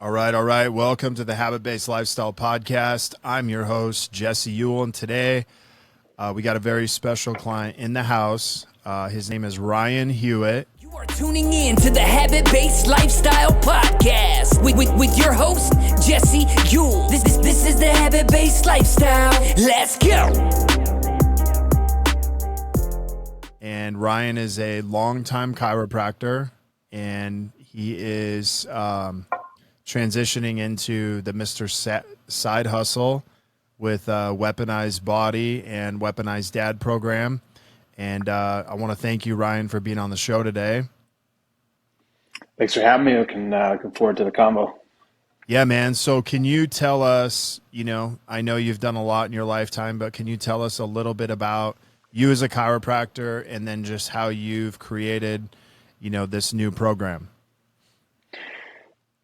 All right, all right. Welcome to the Habit-Based Lifestyle Podcast. I'm your host, Jesse Ewell, and today we got a very special client in the house. His name is Ryan Hewitt. You are tuning in to the Habit-Based Lifestyle Podcast with your host, Jesse Ewell. This is the Habit-Based Lifestyle. Let's go. And Ryan is a longtime chiropractor, and he is transitioning into the Mr. Side Hustle with Weaponized Body and Weaponized Dad Program. And I want to thank you, Ryan, for being on the show today. Thanks for having me. Looking forward to the combo. Yeah, man. So can you tell us, I know you've done a lot in your lifetime, but can you tell us a little bit about you as a chiropractor and then just how you've created, this new program?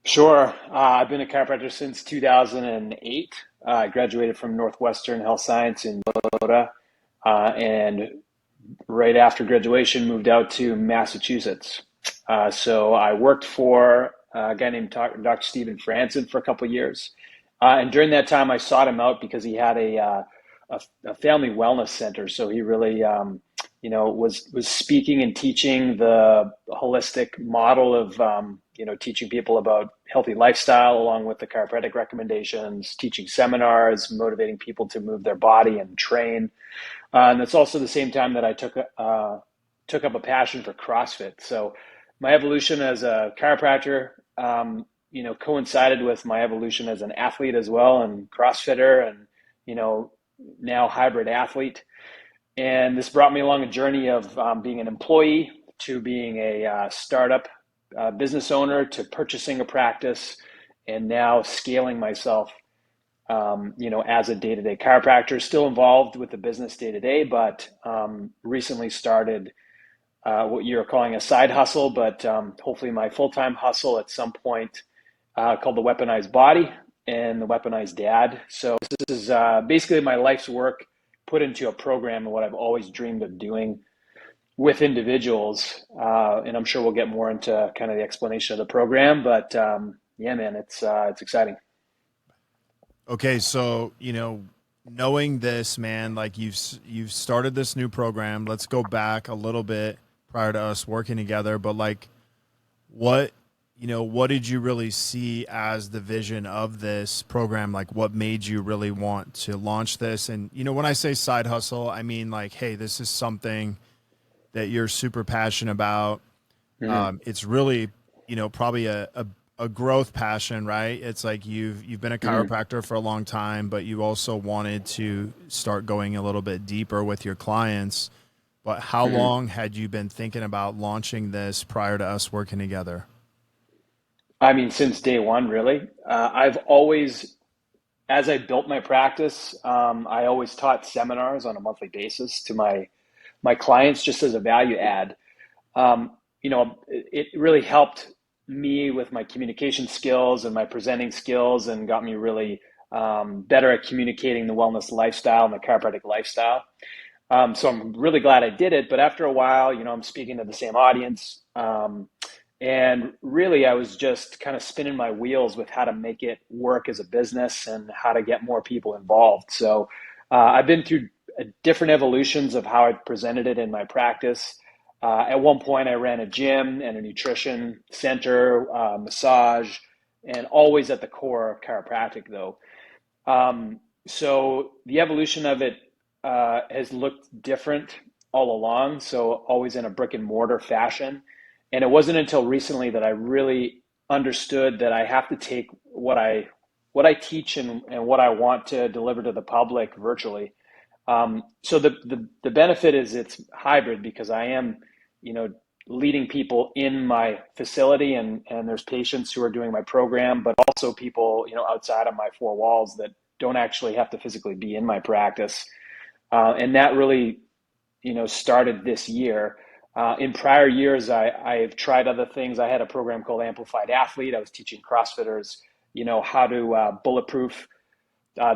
Sure. I've been a chiropractor since 2008. I graduated from Northwestern Health Science in Minnesota, and right after graduation moved out to Massachusetts. So I worked for a guy named Dr. Stephen Franson for a couple of years. And during that time, I sought him out because he had a family wellness center. So he really, was speaking and teaching the holistic model of, teaching people about healthy lifestyle along with the chiropractic recommendations, teaching seminars, motivating people to move their body and train. And that's also the same time that I took up a passion for CrossFit. So my evolution as a chiropractor, coincided with my evolution as an athlete as well, and CrossFitter, and, now hybrid athlete. And this brought me along a journey of being an employee to being a startup business owner to purchasing a practice, and now scaling myself, as a day-to-day chiropractor, still involved with the business day-to-day, but recently started what you're calling a side hustle, but hopefully my full-time hustle at some point, called the Weaponized Body and the Weaponized Dad. So this is basically my life's work put into a program of what I've always dreamed of doing with individuals. And I'm sure we'll get more into kind of the explanation of the program, but yeah, man, it's exciting. Okay. So, knowing this, man, like you've started this new program. Let's go back a little bit prior to us working together, but like what did you really see as the vision of this program? Like what made you really want to launch this? And, when I say side hustle, I mean like, hey, this is something that you're super passionate about. Mm-hmm. It's really, probably a growth passion, right? It's like you've been a chiropractor for a long time, but you also wanted to start going a little bit deeper with your clients. But how long had you been thinking about launching this prior to us working together? I mean, since day one, really. I've always, as I built my practice, I always taught seminars on a monthly basis to my clients just as a value add. It really helped me with my communication skills and my presenting skills, and got me really better at communicating the wellness lifestyle and the chiropractic lifestyle. So I'm really glad I did it. But after a while, I'm speaking to the same audience. And really, I was just kind of spinning my wheels with how to make it work as a business and how to get more people involved. So I've been through different evolutions of how I presented it in my practice. At one point, I ran a gym and a nutrition center, massage, and always at the core of chiropractic, though. So the evolution of it has looked different all along. So always in a brick and mortar fashion. And it wasn't until recently that I really understood that I have to take what I teach and what I want to deliver to the public virtually. So the benefit is it's hybrid, because I am, leading people in my facility, and there's patients who are doing my program, but also people, outside of my four walls that don't actually have to physically be in my practice. And that really, started this year. In prior years, I've tried other things. I had a program called Amplified Athlete. I was teaching CrossFitters, how to bulletproof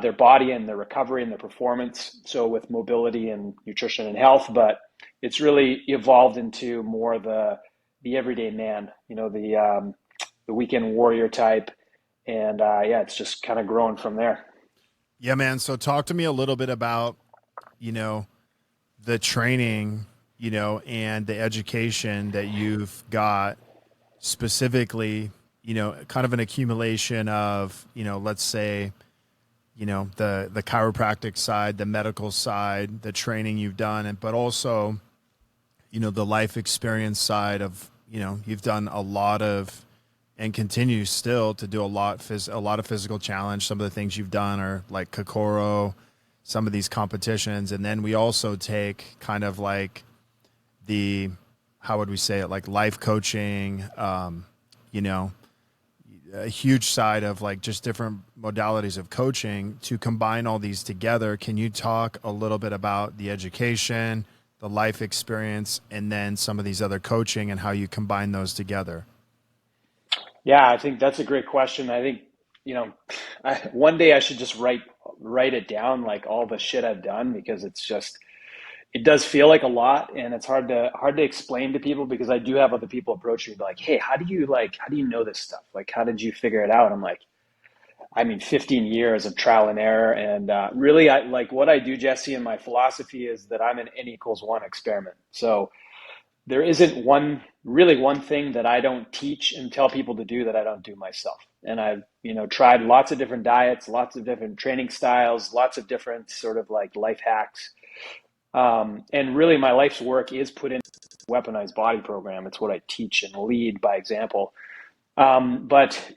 their body and their recovery and their performance. So with mobility and nutrition and health, but it's really evolved into more the everyday man, the weekend warrior type. And yeah, it's just kind of growing from there. Yeah, man. So talk to me a little bit about, you know, the training, and the education that you've got specifically, kind of an accumulation of, let's say, the chiropractic side, the medical side, the training you've done, but also, the life experience side of, you've done a lot of and continue still to do a lot of physical challenge. Some of the things you've done are like Kokoro, some of these competitions. And then we also take kind of like how would we say it? Like life coaching, a huge side of like just different modalities of coaching to combine all these together. Can you talk a little bit about the education, the life experience, and then some of these other coaching and how you combine those together? Yeah, I think that's a great question. I think, you know, one day I should just write it down, like all the shit I've done, because it does feel like a lot, and it's hard to explain to people, because I do have other people approach me like, "Hey, how do you know this stuff? Like, how did you figure it out?" I'm like, I mean, 15 years of trial and error, and really, I like what I do, Jesse. And my philosophy is that I'm an N=1 experiment. So there isn't one thing that I don't teach and tell people to do that I don't do myself. And I've, tried lots of different diets, lots of different training styles, lots of different sort of like life hacks. And really my life's work is put into the Weaponized Body program. It's what I teach and lead by example. But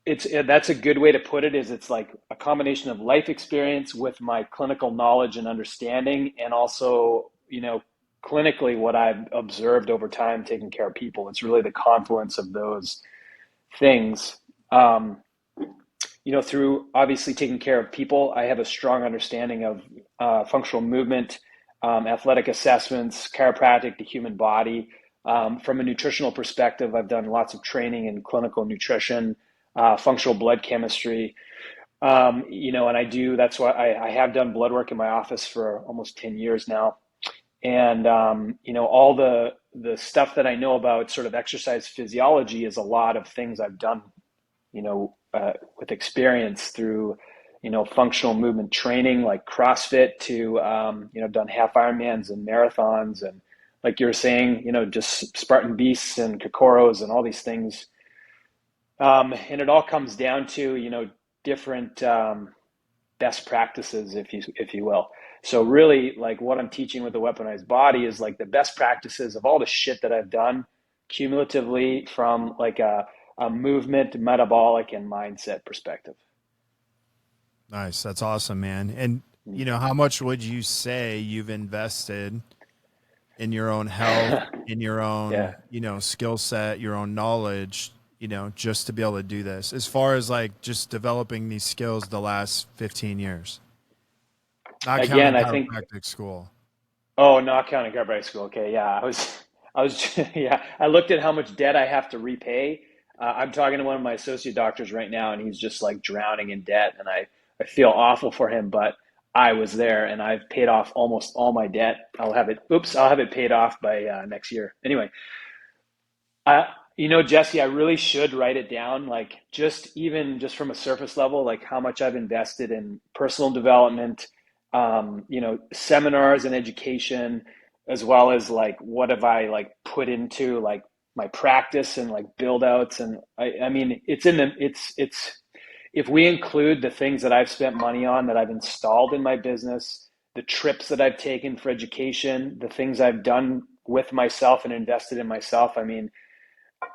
that's a good way to put it, is it's like a combination of life experience with my clinical knowledge and understanding, and also, clinically what I've observed over time taking care of people. It's really the confluence of those things. Um, Through obviously taking care of people, I have a strong understanding of functional movement, athletic assessments, chiropractic, the human body. From a nutritional perspective, I've done lots of training in clinical nutrition, functional blood chemistry. And that's why I have done blood work in my office for almost 10 years now. And, all the stuff that I know about sort of exercise physiology is a lot of things I've done, with experience through, functional movement training like CrossFit to, done half Ironmans and marathons. And like you were saying, just Spartan beasts and Kokoros and all these things. And it all comes down to, different, best practices, if you will. So really, like what I'm teaching with the Weaponized Body is like the best practices of all the shit that I've done cumulatively from like a movement, metabolic, and mindset perspective. Nice. That's awesome, man. And, how much would you say you've invested in your own health, in your own, Yeah. skill set, your own knowledge, just to be able to do this, as far as like just developing these skills the last 15 years, not Again, counting I think, chiropractic school? oh, not counting chiropractic school. Okay. Yeah. Yeah. I looked at how much debt I have to repay. I'm talking to one of my associate doctors right now, and he's just like drowning in debt. And I feel awful for him, but I was there and I've paid off almost all my debt. I'll have it paid off by next year. Anyway, Jesse, I really should write it down, like just from a surface level, like how much I've invested in personal development, seminars and education, as well as like what have I like put into like my practice and like build outs. And I mean, it's if we include the things that I've spent money on that I've installed in my business, the trips that I've taken for education, the things I've done with myself and invested in myself, I mean,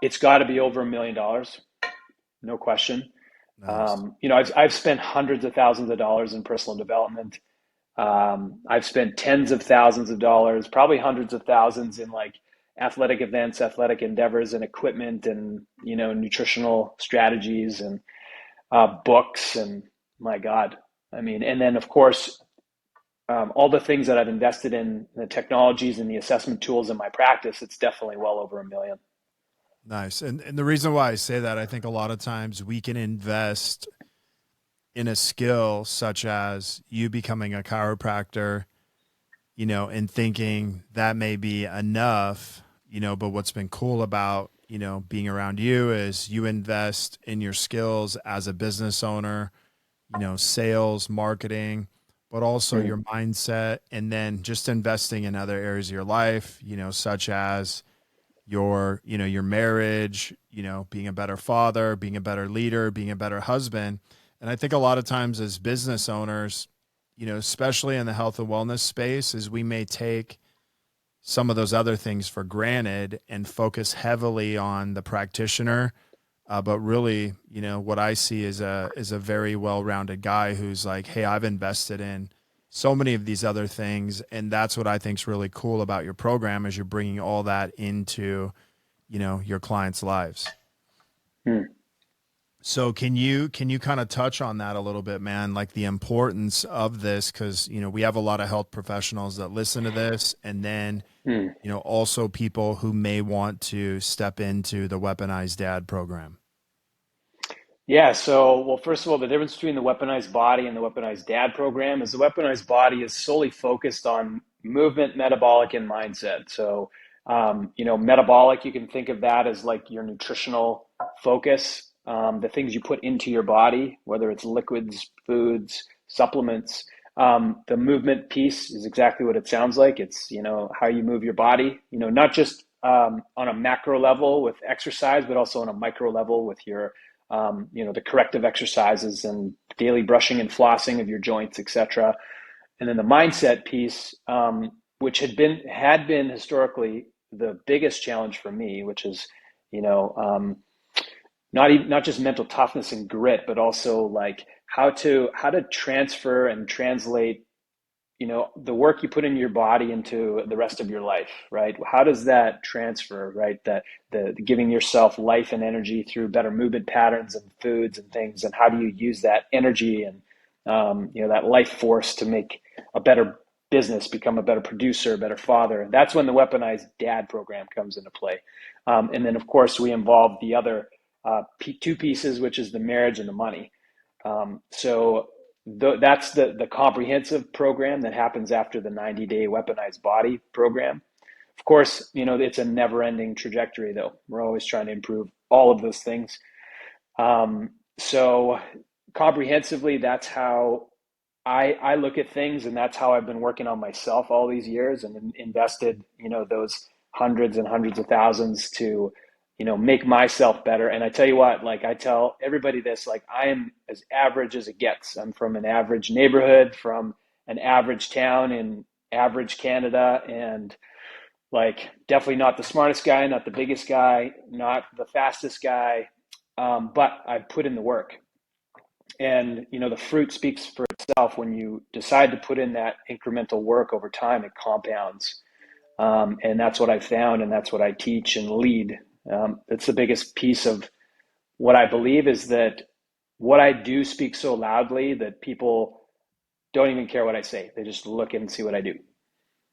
it's got to be over $1 million, no question. Nice. I've spent hundreds of thousands of dollars in personal development. I've spent tens of thousands of dollars, probably hundreds of thousands in like athletic events, athletic endeavors, and equipment, and nutritional strategies, and books, and my God, I mean, and then of course, all the things that I've invested in, the technologies and the assessment tools in my practice, it's definitely well over $1 million. Nice. And the reason why I say that, I think a lot of times we can invest in a skill such as you becoming a chiropractor, and thinking that may be enough, but what's been cool about, being around you is you invest in your skills as a business owner, sales, marketing, but also your mindset, and then just investing in other areas of your life, such as your marriage, being a better father, being a better leader, being a better husband. And I think a lot of times as business owners, especially in the health and wellness space, is we may take some of those other things for granted and focus heavily on the practitioner. But really, what I see is a very well-rounded guy who's like, hey, I've invested in so many of these other things. And that's what I think is really cool about your program, is you're bringing all that into, your clients' lives. So can you kind of touch on that a little bit, man? Like the importance of this, because, we have a lot of health professionals that listen to this, and then, also people who may want to step into the Weaponized Dad program. Yeah, so, well, first of all, the difference between the Weaponized Body and the Weaponized Dad program is the Weaponized Body is solely focused on movement, metabolic, and mindset. So, metabolic, you can think of that as like your nutritional focus, the things you put into your body, whether it's liquids, foods, supplements. The movement piece is exactly what it sounds like. It's, how you move your body, not just on a macro level with exercise, but also on a micro level with your the corrective exercises and daily brushing and flossing of your joints, etc. And then the mindset piece, which had been historically the biggest challenge for me, which is, not just mental toughness and grit, but also like how to transfer and translate, the work you put in your body into the rest of your life, right? How does that transfer, right? The giving yourself life and energy through better movement patterns and foods and things, and how do you use that energy and that life force to make a better business, become a better producer, a better father? That's when the Weaponized Dad program comes into play. And then, of course, we involve the other two pieces, which is the marriage and the money. That's the comprehensive program that happens after the 90-day Weaponized Body program. Of course, it's a never-ending trajectory, though. We're always trying to improve all of those things. So comprehensively, that's how I look at things, and that's how I've been working on myself all these years, and invested, those hundreds and hundreds of thousands to make myself better. And I tell you what, like I tell everybody this, like I am as average as it gets. I'm from an average neighborhood, from an average town in average Canada, and like definitely not the smartest guy, not the biggest guy, not the fastest guy, but I've put in the work. And the fruit speaks for itself. When you decide to put in that incremental work over time, it compounds. And that's what I found, and that's what I teach and lead. That's the biggest piece of what I believe, is that what I do speaks so loudly that people don't even care what I say. They just look and see what I do.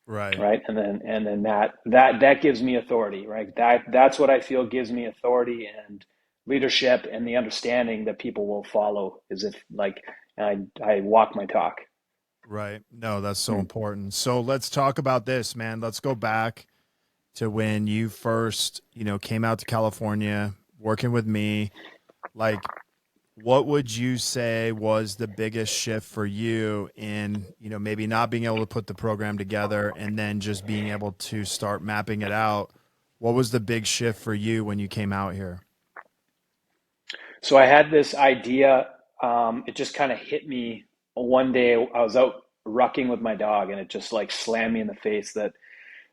Right. And then that gives me authority, right? That's what I feel gives me authority and leadership, and the understanding that people will follow, is if like I walk my talk. Right. No, that's so important. So let's talk about this, man. Let's go back to when you first, came out to California working with me. Like, what would you say was the biggest shift for you in, maybe not being able to put the program together and then just being able to start mapping it out? What was the big shift for you when you came out here? So I had this idea. It just kind of hit me one day. I was out rucking with my dog, and it just like slammed me in the face that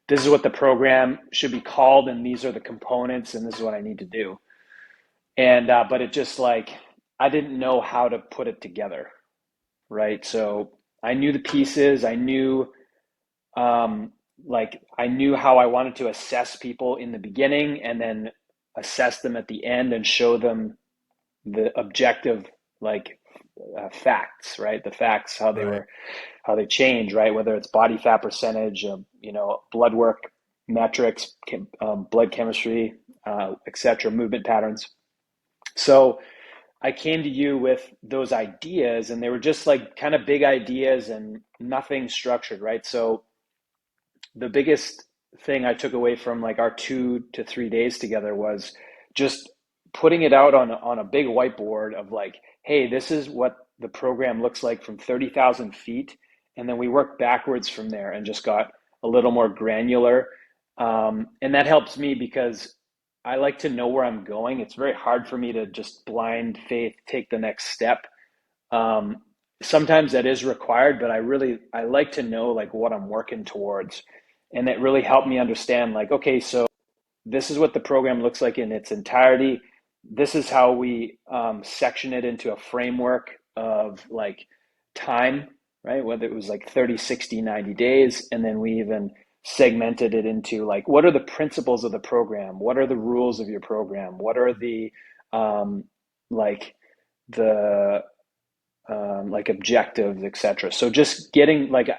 this is what the program should be called, and these are the components, and this is what I need to do. And but it just like I didn't know how to put it together, right? So I knew the pieces. I knew I knew how I wanted to assess people in the beginning, and then assess them at the end and show them the objective, like facts, right? The facts, how they change, right? Whether it's body fat percentage, blood work metrics, blood chemistry, etc., movement patterns. So I came to you with those ideas, and they were just like kind of big ideas and nothing structured, right? So the biggest thing I took away from like our 2 to 3 days together was just putting it out on a big whiteboard of like, hey, this is what the program looks like from 30,000 feet. And then we worked backwards from there and just got a little more granular. And that helps me because I like to know where I'm going. It's very hard for me to just blind faith take the next step. Um, Sometimes that is required, but I like to know like what I'm working towards. And it really helped me understand like, okay, so this is what the program looks like in its entirety. This is how we section it into a framework of like time, right? Whether it was like 30, 60, 90 days. And then we even segmented it into like, what are the principles of the program? What are the rules of your program? What are the, like the, like objectives, etc. So just getting like,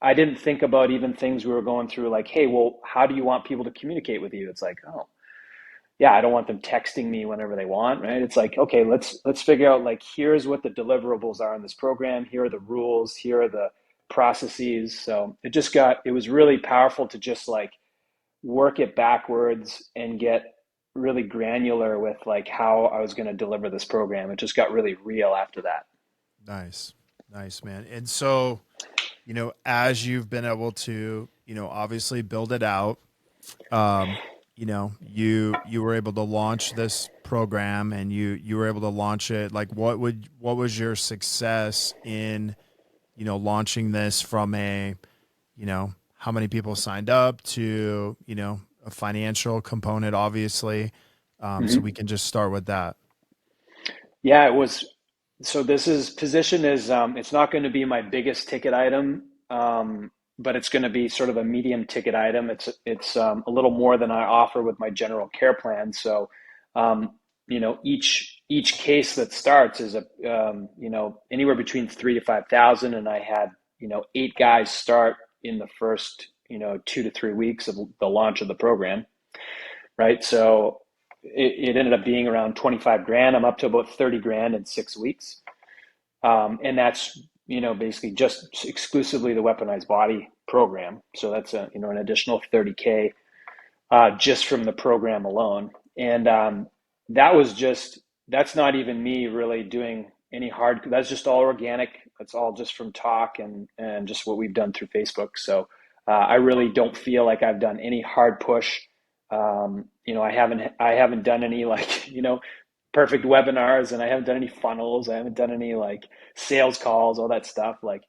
I didn't think about even things we were going through like, hey, well, how do you want people to communicate with you? It's like, oh, yeah, I don't want them texting me whenever they want, right? It's like, okay, let's figure out like here's what the deliverables are in this program, here are the rules, here are the processes. So it was really powerful to just like work it backwards and get really granular with like how I was going to deliver this program. It just got really real after that. Nice. Nice, man. And so, as you've been able to, obviously build it out, you were able to launch this program and you were able to launch it. Like what was your success in, launching this from how many people signed up to, a financial component, obviously. So we can just start with that. Yeah, it was. So this is position is it's not going to be my biggest ticket item, but it's going to be sort of a medium ticket item. It's a little more than I offer with my general care plan. So, each case that starts is anywhere between 3 to 5,000, and I had 8 guys start in the first 2 to 3 weeks of the launch of the program, right? So it ended up being around 25 grand. I'm up to about 30 grand in 6 weeks. And that's, basically just exclusively the Weaponized Body program. So that's an additional 30K just from the program alone. And that's not even me really doing any hard, that's just all organic. That's all just from talk and just what we've done through Facebook. So I really don't feel like I've done any hard push. I haven't done any like, perfect webinars, and I haven't done any funnels. I haven't done any like sales calls, all that stuff. Like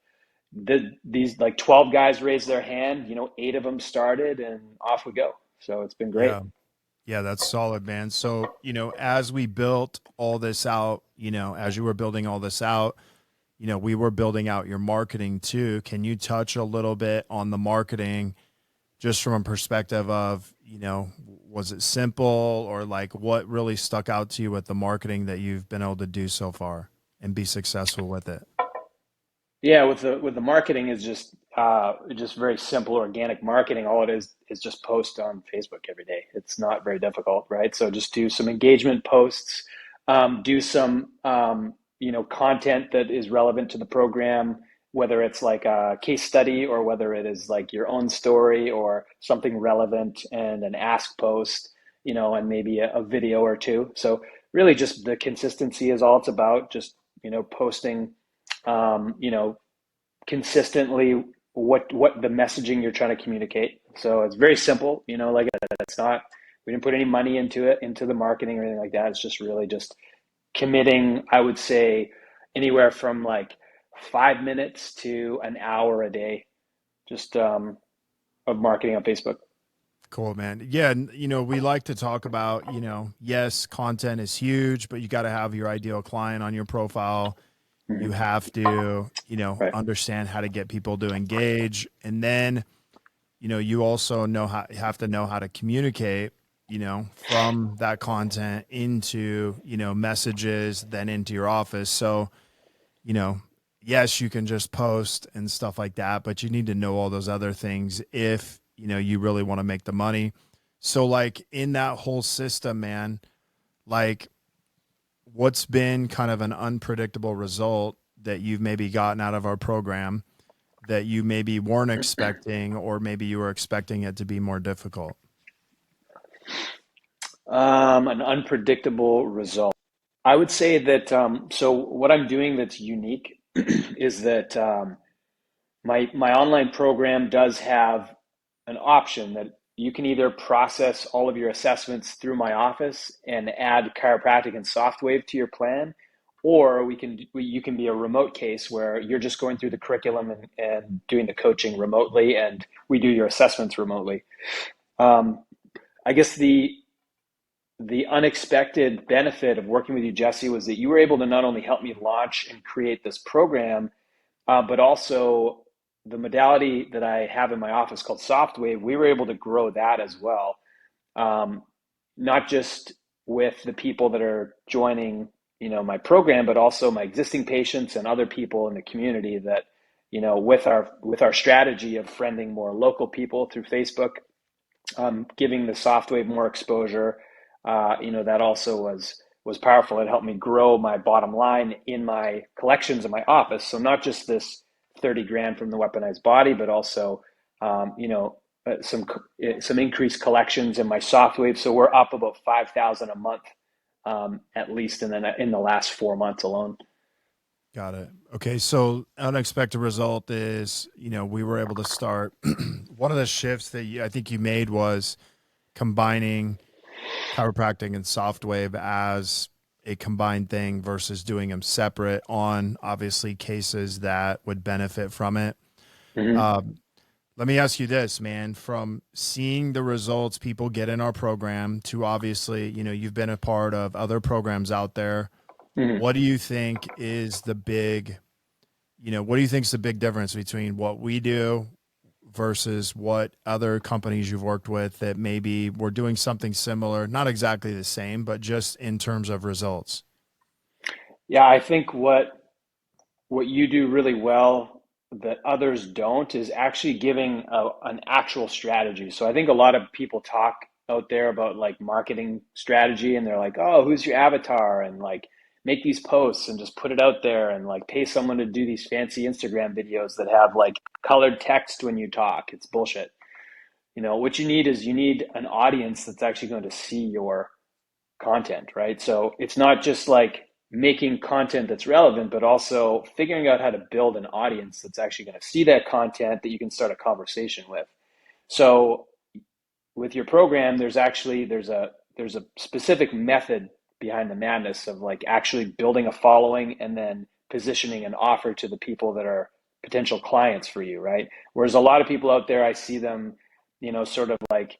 these like 12 guys raised their hand, 8 of them started and off we go. So it's been great. Yeah. Yeah, that's solid, man. So, as we built all this out, as you were building all this out, we were building out your marketing too. Can you touch a little bit on the marketing just from a perspective of, was it simple or like what really stuck out to you with the marketing that you've been able to do so far and be successful with it? Yeah, with the marketing is just very simple organic marketing. All it is just post on Facebook every day. It's not very difficult, right? So just do some engagement posts, do some content that is relevant to the program, whether it's like a case study or whether it is like your own story or something relevant, and an ask post, and maybe a video or two. So really just the consistency is all it's about. Just posting consistently what the messaging you're trying to communicate. So it's very simple, like it's not, we didn't put any money into it, into the marketing or anything like that. It's just really just committing, I would say anywhere from like 5 minutes to an hour a day, just of marketing on Facebook. Cool, man. Yeah. And, we like to talk about, yes, content is huge, but you got to have your ideal client on your profile. You have to, Right. understand how to get people to engage. And then, you also have to know how to communicate, from that content into, messages, then into your office. So, yes, you can just post and stuff like that, but you need to know all those other things if, you really want to make the money. So like in that whole system, man, like what's been kind of an unpredictable result that you've maybe gotten out of our program? that you maybe weren't expecting, or maybe you were expecting it to be more difficult? An unpredictable result. I would say that so what I'm doing that's unique is that my online program does have an option that you can either process all of your assessments through my office and add chiropractic and softwave to your plan, or you can be a remote case where you're just going through the curriculum and doing the coaching remotely, and we do your assessments remotely. I guess the unexpected benefit of working with you, Jesse, was that you were able to not only help me launch and create this program, but also the modality that I have in my office called Softwave. We were able to grow that as well, not just with the people that are joining, my program, but also my existing patients and other people in the community that, with our strategy of friending more local people through Facebook, giving the Softwave more exposure. That also was powerful. It helped me grow my bottom line in my collections in my office. So not just this 30 grand from the Weaponized Body, but also, some increased collections in my Softwave. So we're up about 5,000 a month, at least in the last 4 months alone. Got it. Okay. So unexpected result is, we were able to start. One of the shifts that I think you made was combining chiropractic and Softwave as a combined thing versus doing them separate on obviously cases that would benefit from it. Mm-hmm. Let me ask you this, man, from seeing the results people get in our program to obviously, you've been a part of other programs out there. Mm-hmm. What do you think is the big, what do you think is the big difference between what we do versus what other companies you've worked with that maybe were doing something similar, not exactly the same, but just in terms of results? Yeah, I think what you do really well that others don't is actually giving an actual strategy. So I think a lot of people talk out there about like marketing strategy, and they're like, oh, who's your avatar? And like make these posts and just put it out there and like pay someone to do these fancy Instagram videos that have like colored text when you talk. It's bullshit. What you need is an audience that's actually going to see your content, right? So it's not just like making content that's relevant, but also figuring out how to build an audience that's actually going to see that content that you can start a conversation with. So with your program, there's a specific method behind the madness of like actually building a following and then positioning an offer to the people that are potential clients for you, right? Whereas a lot of people out there, I see them, sort of like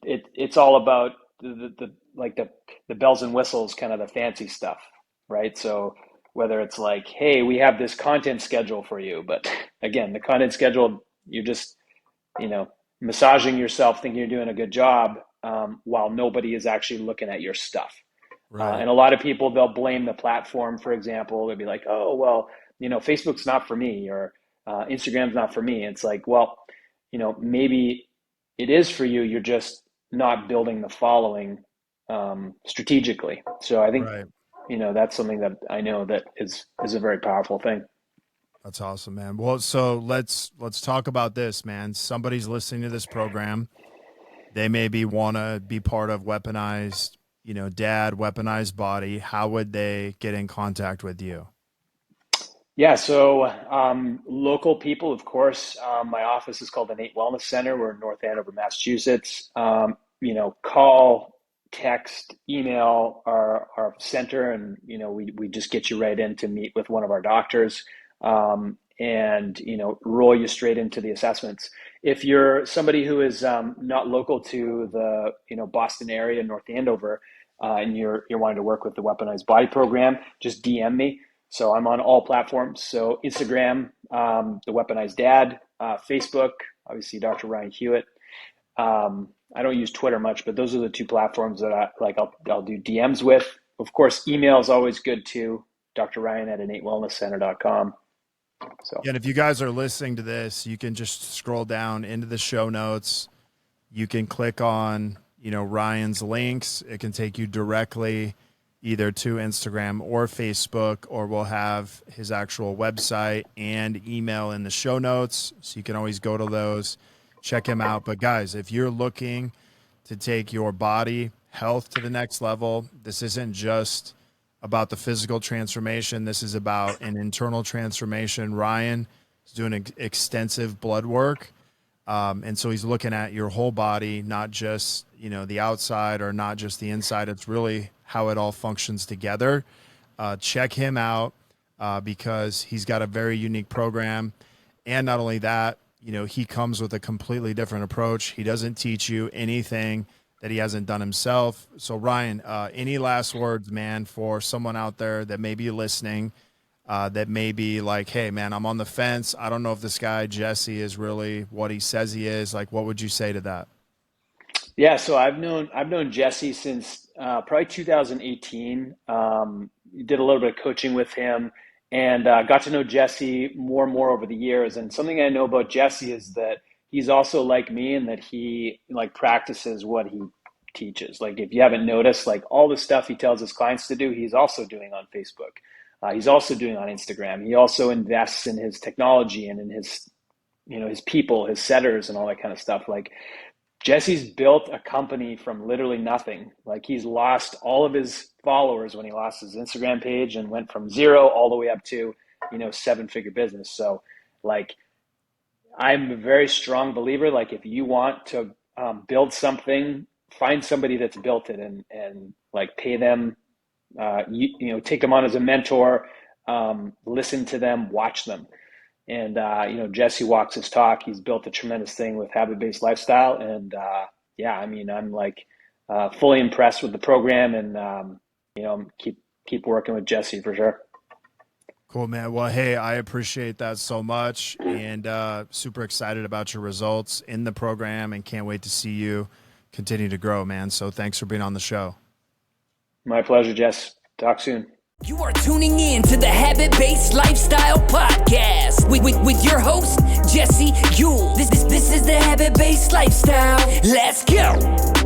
it's all about the bells and whistles, kind of the fancy stuff, right? So whether it's like, hey, we have this content schedule for you, but again, the content schedule, you're just, massaging yourself, thinking you're doing a good job, while nobody is actually looking at your stuff. Right. And a lot of people, they'll blame the platform, for example. They'll be like, oh, well, Facebook's not for me, or Instagram's not for me. It's like, well, maybe it is for you. You're just not building the following strategically. So I think, Right. that's something that I know that is a very powerful thing. That's awesome, man. Well, so let's talk about this, man. Somebody's listening to this program. They maybe want to be part of Weaponized, Dad, Weaponized Body. How would they get in contact with you? Yeah, so local people, of course. My office is called the Nate Wellness Center. We're in North Andover, Massachusetts. Call, text, email our center, and we just get you right in to meet with one of our doctors, and roll you straight into the assessments. If you're somebody who is not local to the Boston area, North Andover, and you're wanting to work with the Weaponized Body program, just DM me. So I'm on all platforms. So Instagram, the Weaponized Dad, Facebook, obviously Dr. Ryan Hewitt. I don't use Twitter much, but those are the two platforms that I'll do DMs with. Of course, email is always good too. Dr. Ryan at innatewellnesscenter.com. So, And if you guys are listening to this, you can just scroll down into the show notes. You can click on, Ryan's links. It can take you directly either to Instagram or Facebook, or we'll have his actual website and email in the show notes. So you can always go to those, check him out. But guys, if you're looking to take your body health to the next level, this isn't just about the physical transformation. This is about an internal transformation. Ryan is doing extensive blood work. And so he's looking at your whole body, not just, the outside or not just the inside. It's really how it all functions together. Check him out because he's got a very unique program. And not only that, he comes with a completely different approach. He doesn't teach you anything that he hasn't done himself. So Ryan, any last words, man, for someone out there that may be listening, that may be like, hey man, I'm on the fence. I don't know if this guy, Jesse, is really what he says he is. Like, what would you say to that? Yeah. So I've known Jesse since probably 2018. Did a little bit of coaching with him and got to know Jesse more and more over the years. And something I know about Jesse is that he's also like me in that he practices what he teaches. Like if you haven't noticed, all the stuff he tells his clients to do, he's also doing on Facebook. He's also doing on Instagram. He also invests in his technology and in his, his people, his setters and all that kind of stuff. Jesse's built a company from literally nothing. He's lost all of his followers when he lost his Instagram page and went from 0 all the way up to, 7-figure business. So I'm a very strong believer. If you want to build something, find somebody that's built it and pay them, take them on as a mentor, listen to them, watch them. And, Jesse walks his talk. He's built a tremendous thing with habit-based lifestyle. And I'm fully impressed with the program and, keep working with Jesse for sure. Cool, man. Well, hey, I appreciate that so much and super excited about your results in the program and can't wait to see you continue to grow, man. So thanks for being on the show. My pleasure, Jess. Talk soon. You are tuning in to the Habit-Based Lifestyle Podcast with your host, Jesse Ewell. This is the Habit-Based Lifestyle. Let's go.